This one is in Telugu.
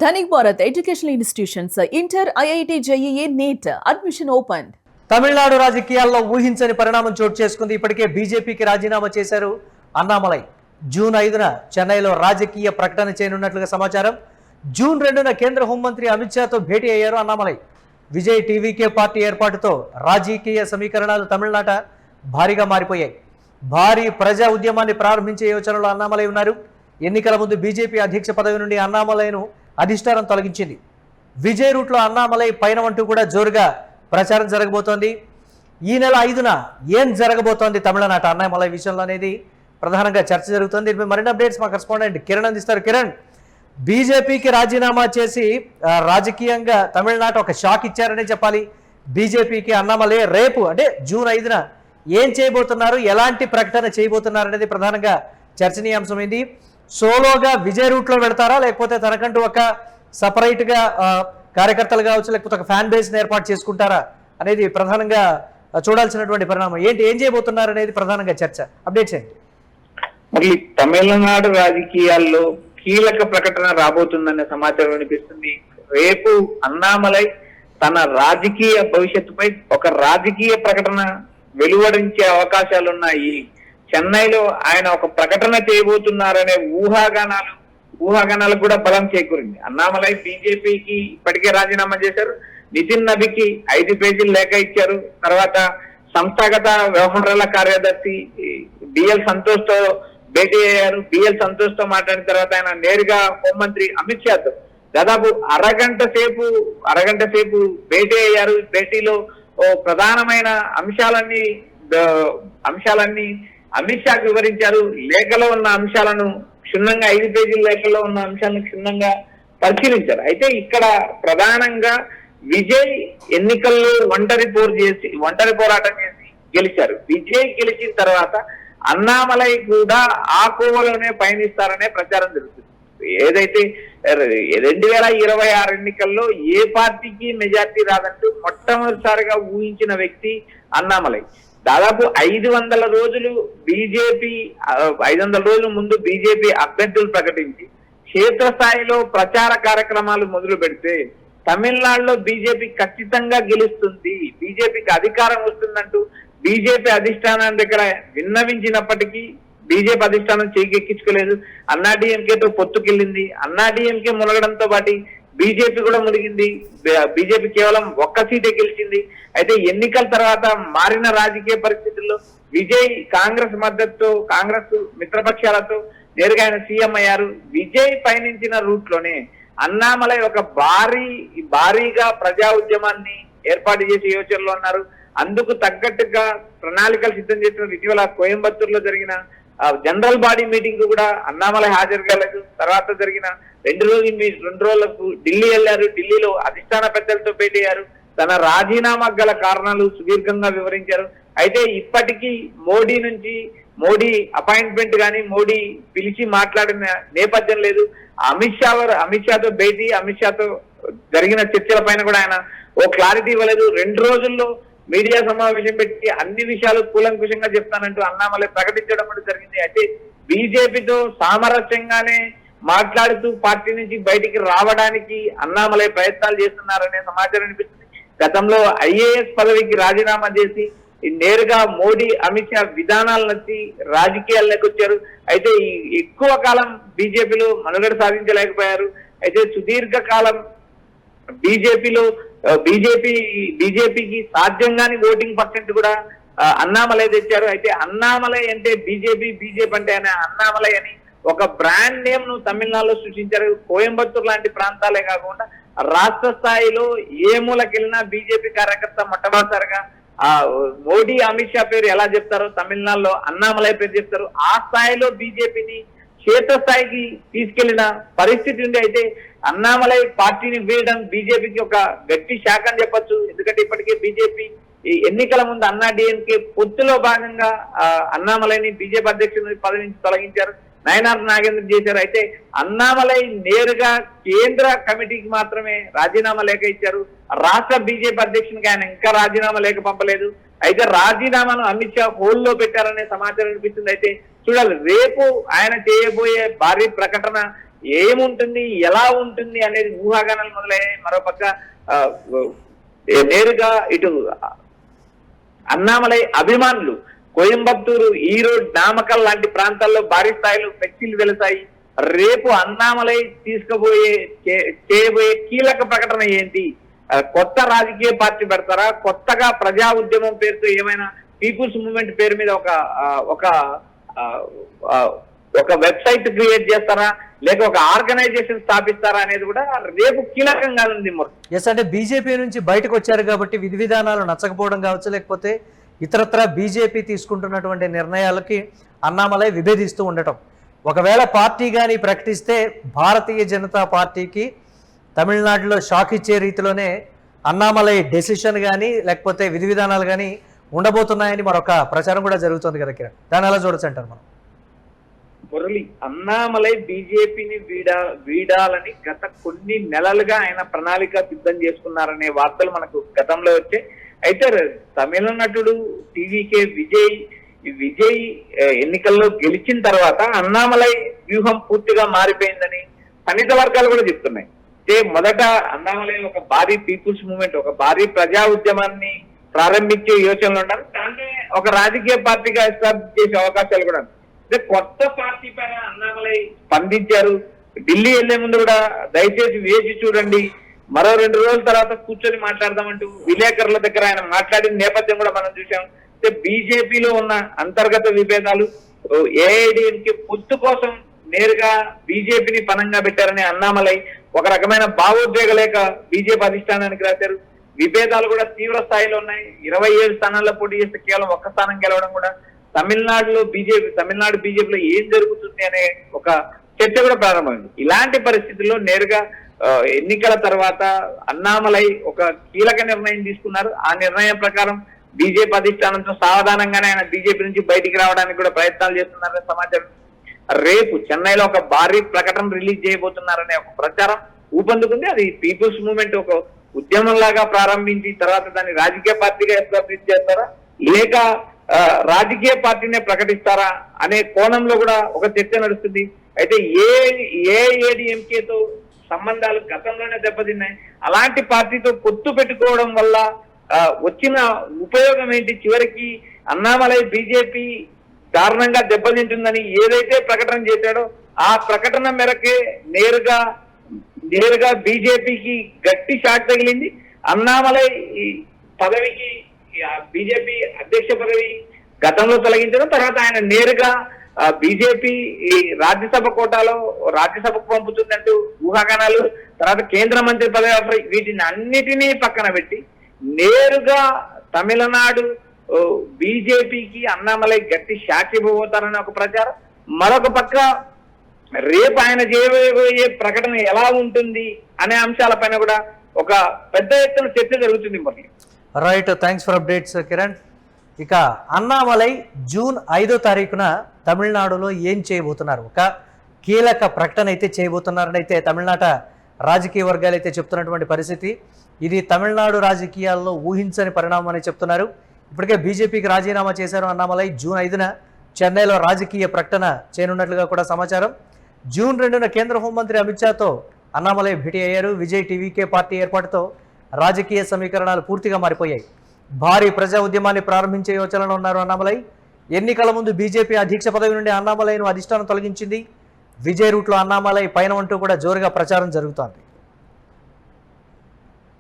Dhanik Bharat Educational Institutions, Inter, IIT, JEE, NEET, admission opened. Tamil Nadu రాజకీయాల్లో ఊహించని పరిణామం చోటు చేసుకుంది. ఇప్పటికే బీజేపీకి రాజీనామా చేశారు అన్నామలై. జూన్ 5న చెన్నైలో రాజకీయ ప్రకటన చేయనున్నట్లుగా సమాచారం. జూన్ 2న కేంద్ర హోంమంత్రి అమిత్ షాతో భేటీ అయ్యారు అన్నామలై. విజయ్ టీవీకే పార్టీ ఏర్పాటుతో రాజకీయ సమీకరణాలు తమిళనాట భారీగా మారిపోయాయి. భారీ ప్రజా ఉద్యమాన్ని ప్రారంభించే యోచనలో అన్నామలై ఉన్నారు. ఎన్నికల ముందు బీజేపీ అధ్యక్ష పదవి నుండి అన్నామలైను అధిష్టానం తొలగించింది. విజయ్ రూట్లో అన్నామలై పైన అంటూ కూడా జోరుగా ప్రచారం జరగబోతోంది. ఈ నెల 5న ఏం జరగబోతోంది తమిళనాట అన్నామలై విషయంలో అనేది ప్రధానంగా చర్చ జరుగుతుంది. దీనిపై మరిన్ని అప్డేట్స్ మా కరెస్పాండెంట్ కిరణ్ అందిస్తారు. కిరణ్, బీజేపీకి రాజీనామా చేసి రాజకీయంగా తమిళనాట ఒక షాక్ ఇచ్చారనే చెప్పాలి బీజేపీకి అన్నామలై. రేపు అంటే జూన్ 5న ఏం చేయబోతున్నారు, ఎలాంటి ప్రకటన చేయబోతున్నారు అనేది ప్రధానంగా చర్చనీయాంశమైంది. సోలోగా విజయ్ రూట్లో పెడతారా, లేకపోతే తనకంటూ ఒక సపరేట్గా కార్యకర్తలు కావచ్చు, లేకపోతే ఒక ఫ్యాన్ బేస్ని ఏర్పాటు చేసుకుంటారా అనేది ప్రధానంగా చూడాల్సినటువంటి పరిణామం. ఏం చేయబోతున్నారు అనేది ప్రధానంగా చర్చ. అప్డేట్స్ ఏంటి? మళ్ళీ తమిళనాడు రాజకీయాల్లో కీలక ప్రకటన రాబోతుందనే సమాచారం వినిపిస్తుంది. రేపు అన్నామలై తన రాజకీయ భవిష్యత్తుపై ఒక రాజకీయ ప్రకటన వెలువడించే అవకాశాలున్నాయి. చెన్నైలో ఆయన ఒక ప్రకటన చేయబోతున్నారనే ఊహాగానాలకు కూడా బలం చేకూరింది. అన్నామలై బీజేపీకి ఇప్పటికే రాజీనామా చేశారు. నితిన్ నబికి 5 పేజీలు లేఖ ఇచ్చారు. తర్వాత సంస్థాగత వ్యవహారాల కార్యదర్శి బిఎల్ సంతోష్ తో భేటీ అయ్యారు. బిఎల్ సంతోష్ తో మాట్లాడిన తర్వాత ఆయన నేరుగా హోంమంత్రి అమిత్ షాతో దాదాపు అరగంట సేపు భేటీ అయ్యారు. భేటీలో ప్రధానమైన అంశాలన్నీ అమిత్ షాకు వివరించారు. లేఖలో ఉన్న అంశాలను క్షుణ్ణంగా 5 పేజీల లేఖలో ఉన్న అంశాలను క్షుణ్ణంగా పరిశీలించారు. అయితే ఇక్కడ ప్రధానంగా విజయ్ ఎన్నికల్లో ఒంటరి పోరాటం చేసి గెలిచారు. విజయ్ గెలిచిన తర్వాత అన్నామలై కూడా ఆ కోవలోనే పయనిస్తారనే ప్రచారం జరుగుతుంది. ఏదైతే 2026 ఎన్నికల్లో ఏ పార్టీకి మెజార్టీ రాదంటూ మొట్టమొదటిసారిగా ఊహించిన వ్యక్తి అన్నామలై. దాదాపు 500 రోజులు ముందు బీజేపీ అభ్యర్థులు ప్రకటించి క్షేత్రస్థాయిలో ప్రచార కార్యక్రమాలు మొదలు పెడితే తమిళనాడులో బీజేపీ ఖచ్చితంగా గెలుస్తుంది, బీజేపీకి అధికారం వస్తుందంటూ బీజేపీ అధిష్టానం దగ్గర విన్నవించినప్పటికీ బీజేపీ అధిష్టానం చేకెక్కించుకోలేదు. అన్నాడీఎంకేతో పొత్తుకెళ్ళింది. అన్నాడీఎంకే మునగడంతో పాటు బీజేపీ కూడా మునిగింది. బీజేపీ కేవలం 1 సీటే గెలిచింది. అయితే ఎన్నికల తర్వాత మారిన రాజకీయ పరిస్థితుల్లో విజయ్ కాంగ్రెస్ మద్దతుతో, కాంగ్రెస్ మిత్రపక్షాలతో నేరుగా ఆయన సీఎం అయ్యారు. విజయ్ పయనించిన రూట్ లోనే అన్నామలై ఒక భారీగా ప్రజా ఉద్యమాన్ని ఏర్పాటు చేసే యోచనలో ఉన్నారు. అందుకు తగ్గట్టుగా ప్రణాళికలు సిద్ధం చేసిన ఇటీవల కోయంబత్తూరులో జరిగిన జనరల్ బాడీ మీటింగ్ కు కూడా అన్నామలై హాజరు కాలేదు. తర్వాత జరిగిన 2 రోజులకు ఢిల్లీ వెళ్లారు. ఢిల్లీలో అధిష్టాన పెద్దలతో భేటీ అయ్యారు. తన రాజీనామా గల కారణాలు సుదీర్ఘంగా వివరించారు. అయితే ఇప్పటికీ మోడీ అపాయింట్మెంట్ గాని, మోడీ పిలిచి మాట్లాడిన నేపథ్యం లేదు. అమిత్ షాతో భేటీ, అమిత్ షాతో జరిగిన చర్చల పైన కూడా ఆయన ఓ క్లారిటీ ఇవ్వలేదు. 2 రోజుల్లో మీడియా సమావేశం పెట్టి అన్ని విషయాలు కూలంకుషంగా చెప్తానంటూ అన్నామలై ప్రకటించడం కూడా జరిగింది. అయితే బీజేపీతో సామరస్యంగానే మాట్లాడుతూ పార్టీ నుంచి బయటికి రావడానికి అన్నామలై ప్రయత్నాలు చేస్తున్నారనే సమాచారం అనిపిస్తుంది. గతంలో ఐఏఎస్ పదవికి రాజీనామా చేసి నేరుగా మోడీ, అమిత్ షా విధానాలు నచ్చి రాజకీయాల్లోకి వచ్చారు. అయితే ఎక్కువ కాలం బీజేపీలో మనుగడ సాధించలేకపోయారు. అయితే సుదీర్ఘ కాలం బీజేపీకి సాధ్యంగాని ఓటింగ్ పర్సెంట్ కూడా అన్నామలై తెచ్చారు. అయితే అన్నామలై అంటే బీజేపీ అంటే అన్నామలై అని ఒక బ్రాండ్ నేమ్ ను తమిళనాడులో సృష్టించారు. కోయంబత్తూరు లాంటి ప్రాంతాలే కాకుండా రాష్ట్ర స్థాయిలో ఏ మూలకెళ్ళినా బీజేపీ కార్యకర్త మొట్టమొదటిసారిగా మోడీ, అమిత్ షా పేరు ఎలా చెప్తారో తమిళనాడులో అన్నామలై పేరు చెప్తారు. ఆ స్థాయిలో బీజేపీని క్షేత్రస్థాయికి తీసుకెళ్లిన పరిస్థితి ఉంది. అయితే అన్నామలై పార్టీని వీడడం బీజేపీకి ఒక గట్టి శాఖ అని చెప్పొచ్చు. ఎందుకంటే ఇప్పటికే బీజేపీ ఎన్నికల ముందు అన్నాడీఎంకే పొత్తులో భాగంగా అన్నామలైని బీజేపీ అధ్యక్షుడి పదవి నుంచి తొలగించారు. నయనార్ నాగేంద్ర చేశారు. అయితే అన్నామలై నేరుగా కేంద్ర కమిటీకి మాత్రమే రాజీనామా లేఖ ఇచ్చారు. రాష్ట్ర బీజేపీ అధ్యక్షునికి ఆయన ఇంకా రాజీనామా లేఖ పంపలేదు. అయితే రాజీనామాను అమిత్ షా హోల్డ్లో పెట్టారనే సమాచారం వినిపిస్తుంది. అయితే చూడాలి రేపు ఆయన చేయబోయే భారీ ప్రకటన ఏముంటుంది, ఎలా ఉంటుంది అనేది ఊహాగానాలు మొదలయ్యాయి. మరోపక్క నేరుగా ఇటు అన్నామలై అభిమానులు కోయంబత్తూరు, ఈరోడ్, నామకల్ లాంటి ప్రాంతాల్లో భారీ స్థాయిలో ఫ్లెక్సీలు వెలుతాయి. రేపు అన్నామలై చేయబోయే కీలక ప్రకటన ఏంటి? కొత్త రాజకీయ పార్టీ పెడతారా? కొత్తగా ప్రజా ఉద్యమం పేరుతో ఏమైనా పీపుల్స్ మూవ్మెంట్ పేరు మీద ఒక వెబ్సైట్ క్రియేట్ చేస్తారా, లేక ఒక ఆర్గనైజేషన్ స్థాపిస్తారా అనేది కూడా రేపు కీలకంగా ఉంది. ఎస్, అంటే బీజేపీ నుంచి బయటకు వచ్చారు కాబట్టి విధి విధానాలు నచ్చకపోవడం కావచ్చు, లేకపోతే ఇతరత్ర బీజేపీ తీసుకుంటున్నటువంటి నిర్ణయాలకి అన్నామలై విభేదిస్తూ ఉండటం. ఒకవేళ పార్టీ కానీ ప్రకటిస్తే భారతీయ జనతా పార్టీకి తమిళనాడులో షాక్ ఇచ్చే రీతిలోనే అన్నామలై డెసిషన్ కానీ లేకపోతే విధి విధానాలు కానీ ఉండబోతున్నాయని మరొక ప్రచారం కూడా జరుగుతుంది కదా కిరణ్, దాన్ని ఎలా చూడొచ్చు అంటారు మనం? మురళి, అన్నామలై బీజేపీని వీడాలని గత కొన్ని నెలలుగా ఆయన ప్రణాళిక సిద్ధం చేసుకున్నారనే వార్తలు మనకు గతంలో వచ్చాయి. అయితే తమిళ నటుడు టీవీకే విజయ్ ఎన్నికల్లో గెలిచిన తర్వాత అన్నామలై వ్యూహం పూర్తిగా మారిపోయిందని సన్నిహిత వర్గాలు కూడా చెప్తున్నాయి. అంటే మొదట అన్నామలై ఒక భారీ పీపుల్స్ మూవ్మెంట్, ఒక భారీ ప్రజా ఉద్యమాన్ని ప్రారంభించే యోచనలు ఉన్నారు. దాన్ని ఒక రాజకీయ పార్టీగా ఎస్టాబ్లిష్ చేసే అవకాశాలు కూడా. అంటే కొత్త పార్టీ పైన అన్నామలై స్పందించారు. ఢిల్లీ వెళ్లే ముందు కూడా దయచేసి వేచి చూడండి, మరో 2 రోజుల తర్వాత కూర్చొని మాట్లాడదామంటూ విలేకరుల దగ్గర ఆయన మాట్లాడిన నేపథ్యం కూడా మనం చూసాం. అంటే బీజేపీలో ఉన్న అంతర్గత విభేదాలు, ఏఐడిఎంకే పొత్తు కోసం నేరుగా బీజేపీని పనంగా పెట్టారని అన్నామలై ఒక రకమైన భావోద్వేగ లేఖ బీజేపీ అధిష్టానానికి రాశారు. విభేదాలు కూడా తీవ్ర స్థాయిలో ఉన్నాయి. 27 స్థానాల్లో పోటీ చేస్తే కేవలం 1 స్థానం గెలవడం కూడా తమిళనాడు బీజేపీలో ఏం జరుగుతుంది అనే ఒక చర్చ కూడా ప్రారంభమైంది. ఇలాంటి పరిస్థితుల్లో నేరుగా ఎన్నికల తర్వాత అన్నామలై ఒక కీలక నిర్ణయం తీసుకున్నారు. ఆ నిర్ణయం ప్రకారం బీజేపీ అధిష్టానంతో సావధానంగానే ఆయన బీజేపీ నుంచి బయటికి రావడానికి కూడా ప్రయత్నాలు చేస్తున్నారనే సమాచారం. రేపు చెన్నైలో ఒక భారీ ప్రకటన రిలీజ్ చేయబోతున్నారనే ఒక ప్రచారం ఊపందుకుంది. అది పీపుల్స్ మూవ్మెంట్ ఒక ఉద్యమం లాగా ప్రారంభించి తర్వాత దాన్ని రాజకీయ పార్టీగా ఎస్టాబ్లిష్ చేస్తారా, లేక రాజకీయ పార్టీనే ప్రకటిస్తారా అనే కోణంలో కూడా ఒక చర్చ నడుస్తుంది. అయితే ఏఐఏడీఎంకేతో సంబంధాలు గతంలోనే దెబ్బతిన్నాయి. అలాంటి పార్టీతో పొత్తు పెట్టుకోవడం వల్ల వచ్చిన ఉపయోగం ఏంటి? చివరికి అన్నామలై బీజేపీ దారుణంగా దెబ్బతింటుందని ఏదైతే ప్రకటన చేశాడో ఆ ప్రకటన మేరకే నేరుగా బీజేపీకి గట్టి షాక్ తగిలింది. అన్నామలై పదవికి బీజేపీ అధ్యక్ష పదవి గతంలో తొలగించడం, తర్వాత ఆయన నేరుగా బీజేపీ రాజ్యసభ కోటాలో రాజ్యసభకు పంపుతుందంటూ ఊహాగానాలు, తర్వాత కేంద్ర మంత్రి పదవి, వీటిని అన్నిటినీ పక్కన పెట్టి నేరుగా తమిళనాడు బీజేపీకి అన్నామలై గట్టి షాక్ ఇవ్వబోతారని ఒక ప్రచారం. మరొక పక్క రేపు ఆయన చేయబోయే ప్రకటన ఎలా ఉంటుంది అనే అంశాలపైన కూడా ఒక పెద్ద ఎత్తున చర్చ జరుగుతుంది. మరి right, thanks for updates Kiran. ఇక అన్నామలై జూన్ 5వ తారీఖున తమిళనాడులో ఏం చేయబోతున్నారు, ఒక కీలక ప్రకటన అయితే చేయబోతున్నారని అయితే తమిళనాట రాజకీయ వర్గాలు అయితే చెప్తున్నటువంటి పరిస్థితి. ఇది తమిళనాడు రాజకీయాల్లో ఊహించని పరిణామం అని చెప్తున్నారు. ఇప్పటికే బీజేపీకి రాజీనామా చేశారు అన్నామలై. జూన్ 5న చెన్నైలో రాజకీయ ప్రకటన చేయనున్నట్లుగా కూడా సమాచారం. జూన్ 2న కేంద్ర హోంమంత్రి అమిత్ షాతో అన్నామలై భేటీ అయ్యారు. విజయ్ టీవీకే పార్టీ ఏర్పాటుతో రాజకీయ సమీకరణాలు పూర్తిగా మారిపోయాయి. భారీ ప్రజా ఉద్యమాన్ని ప్రారంభించే యోచనలో ఉన్నారు అన్నామలై. ఎన్నికల ముందు బీజేపీ అధ్యక్ష పదవి నుండి అన్నామలైను అధిష్టానం తొలగించింది. విజయ్ రూట్లో అన్నామలై పైన అంటూ కూడా జోరుగా ప్రచారం జరుగుతోంది.